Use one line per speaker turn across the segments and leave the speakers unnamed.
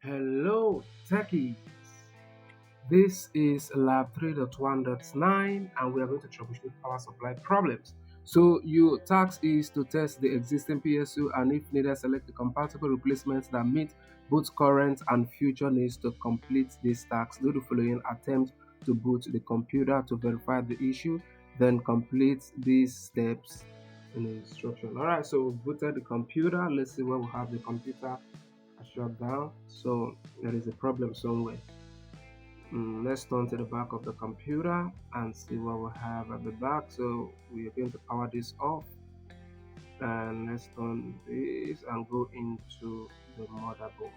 Hello, techies. This is Lab 3.1.9 and we are going to troubleshoot power supply problems. So your task is to test the existing PSU and if needed select the compatible replacements that meet both current and future needs. To complete this task, do the following: attempt to boot the computer to verify the issue, then complete these steps in the instruction. Alright, so we've booted the computer. Let's see where we have the computer shut down. So there is a problem somewhere. Let's turn to the back of the computer and see what we have at the back. So we are going to power this off, and let's turn this and go into the motherboard.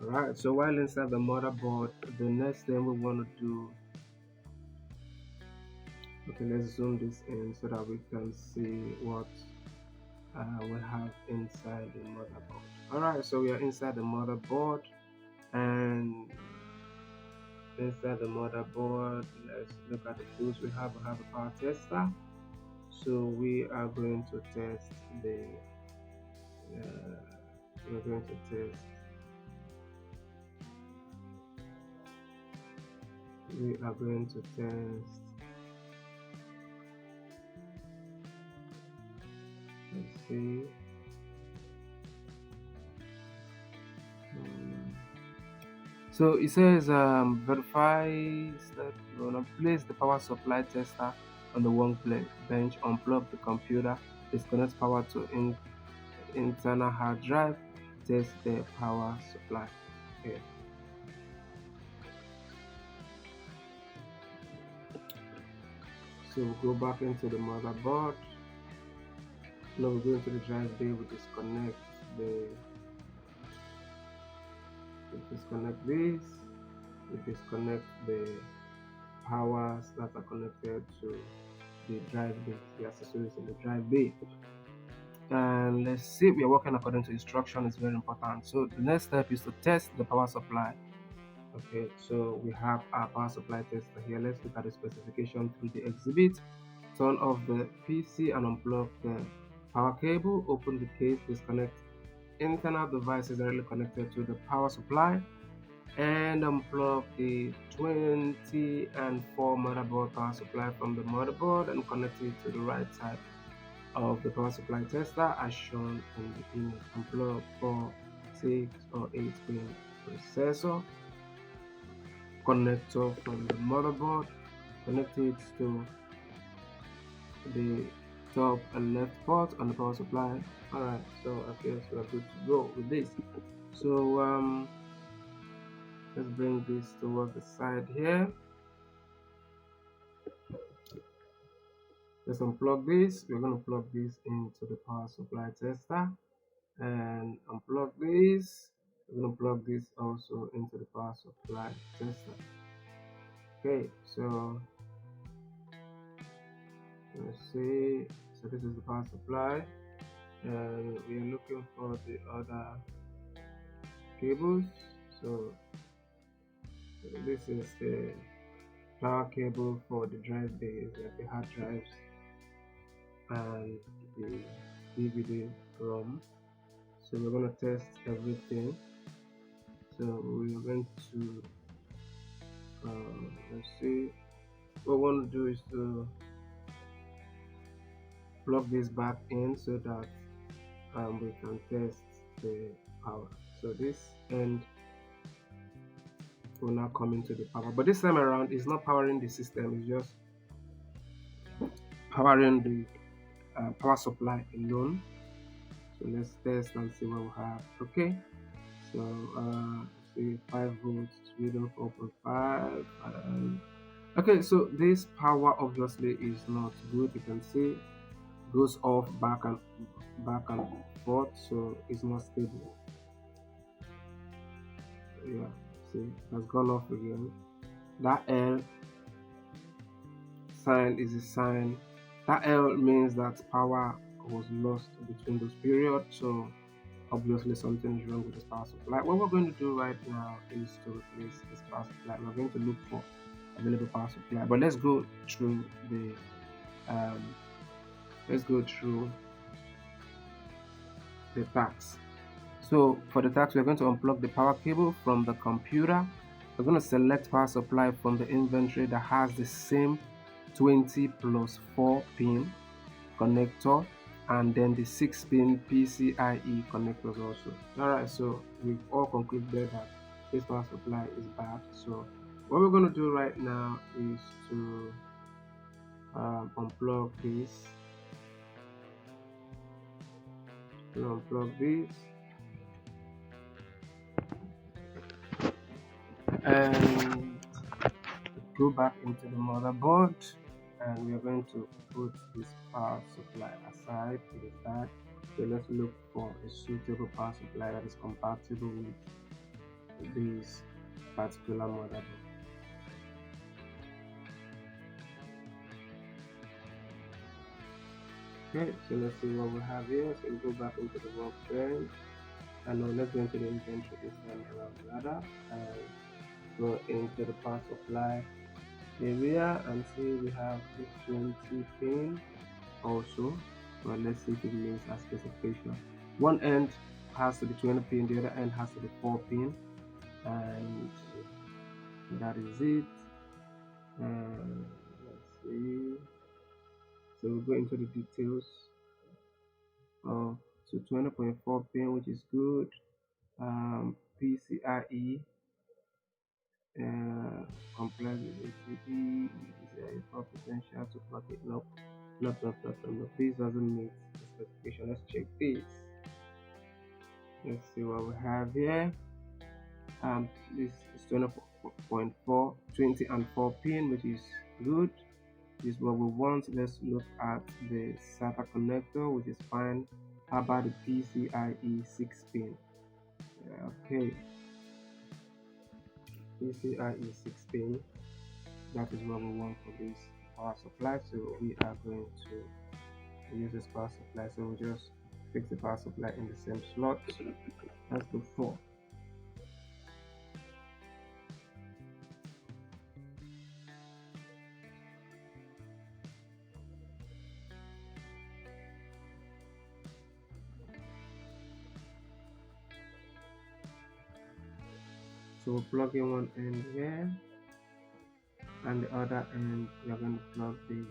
Alright, so while inside the motherboard, the next thing we want to do, okay, let's zoom this in so that we can see what we have inside the motherboard. Alright, so we are inside the motherboard, and inside the motherboard, let's look at the tools we have. We have a power tester, so we are going to test the we're going to test we are going to test let's see. So it says verify step. You want to place the power supply tester on the one bench, unplug the computer, disconnect power to internal hard drive, test the power supply. Okay. So we'll go back into the motherboard. Now we go into the drive bay, we disconnect this, we disconnect the powers that are connected to the drive bay, the accessories in the drive bay. And let's see, we are working according to instruction. It's very important. So the next step is to test the power supply. Okay, so we have our power supply tester here. Let's look at the specification through the exhibit. Turn off the PC and unplug the power cable. Open the case, disconnect internal devices directly connected to the power supply, and unplug the 20 and 4 motherboard power supply from the motherboard and connect it to the right side of the power supply tester as shown in the image. Unplug 4, 6 or 8 pin processor connector from the motherboard, connect it to the top and left port on the power supply. Alright, so okay, so we're good to go with this. So let's bring this towards the side here. Let's unplug this. We're going to plug this into the power supply tester and unplug this. We're going to plug this also into the power supply tester. Okay, so let's see. So this is the power supply, and we are looking for the other cables. So this is the power cable for the drive bays, like the hard drives and the DVD ROM. So we're going to test everything. So we're going to let's see. What we want to do is to plug this back in so that we can test the power. So this end will now come into the power, but this time around it's not powering the system, it's just powering the power supply alone. So let's test and see what we have. Okay, so see 5 volts, reading 4.5. Okay, so this power obviously is not good. You can see goes off back and forth, so it's not stable. Yeah, see, it has gone off again. That L sign is a sign. That L means that power was lost between those periods, so obviously something is wrong with this power supply. What we're going to do right now is to replace this power supply. We're going to look for available power supply, but let's go through the um, let's go through the tax. So for the task, we're going to unplug the power cable from the computer. We're going to select power supply from the inventory that has the same 20 plus 4 pin connector, and then the 6 pin PCIe connectors also. Alright, so we've all concluded that this power supply is bad. So what we're going to do right now is to unplug this. Unplug this and go back into the motherboard, and we are going to put this power supply aside to the side. So let's look for a suitable power supply that is compatible with this particular motherboard. Okay, so let's see what we have here. So we go back into the workbench, and now let's go into the inventory this time around rather, and go into the power supply area and see we have this 20 pin also. But let's see if it meets our specification. One end has to be 20 pin, the other end has to be 4 pin, and that is it. Let's see. So we'll go into the details of so 20.4 pin, which is good. PCIe complex with HDD, PCIe 4 potential to plug it. Nope. This doesn't meet the specification. Let's check this. Let's see what we have here. This is 20.4, 20 and 4 pin, which is good. This is what we want. Let's look at the SATA connector, which is fine. How about the PCIe 6 pin? Okay, PCIe 6 pin. That is what we want for this power supply. So we are going to use this power supply. So we just fix the power supply in the same slot as before. So we'll plug in one end here, and the other end we are going to plug this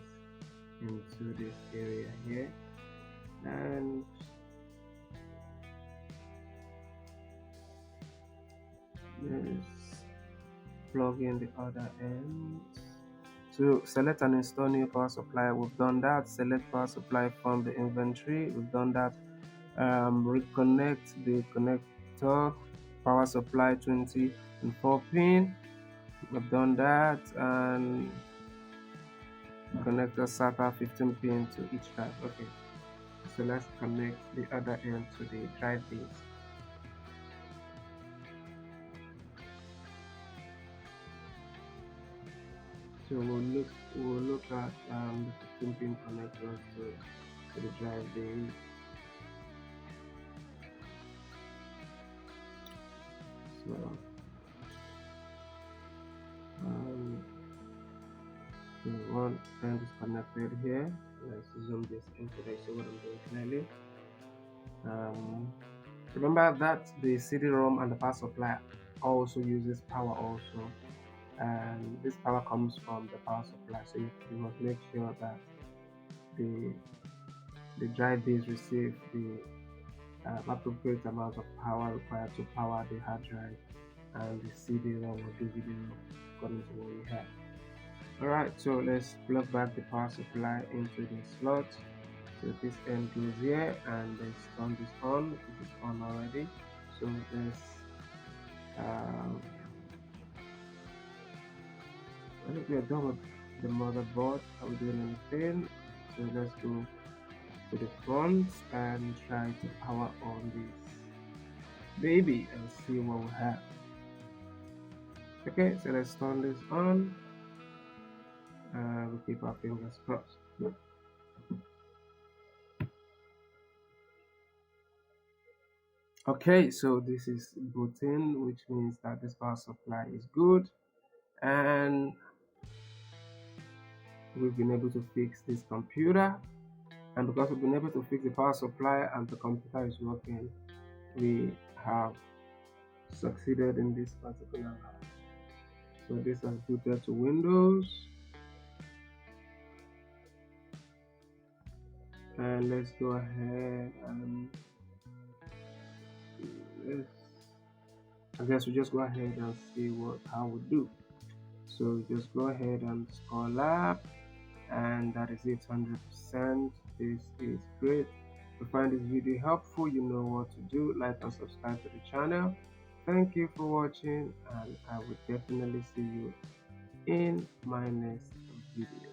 into this area here, and let's plug in the other end. So select and install new power supply. We've done that. Select power supply from the inventory. We've done that. Reconnect the connector, power supply 20 and 4 pin. We've done that, and connector SATA 15 pin to each drive. Okay, so let's connect the other end to the drive base. So we'll look at the 15 pin connectors to the drive base. So one end is connected here. Let's zoom this in so they see what I'm doing clearly. Remember that the CD-ROM and the power supply also uses power also, and this power comes from the power supply. So you must make sure that the drive base receive the appropriate amount of power required to power the hard drive and the CD-ROM or DVD-ROM according to what we have. Alright, so let's plug back the power supply into the slot. So this end goes here, and let's turn this on. This is on already. So let's I think we are done with the motherboard. Are we doing anything? So let's go to the front and try to power on this baby and see what we have. Okay, so let's turn this on. We'll keep our fingers crossed. Okay, so this is booting, which means that this power supply is good, and we've been able to fix this computer. And because we've been able to fix the power supply and the computer is working, we have succeeded in this particular lab. So this has booted to Windows, and let's go ahead and let's, I guess we just go ahead and see how we do. So just go ahead and score lab, and that is it, 100%. This is great. If you find this video helpful, you know what to do. Like and subscribe to the channel. Thank you for watching, and I will definitely see you in my next video.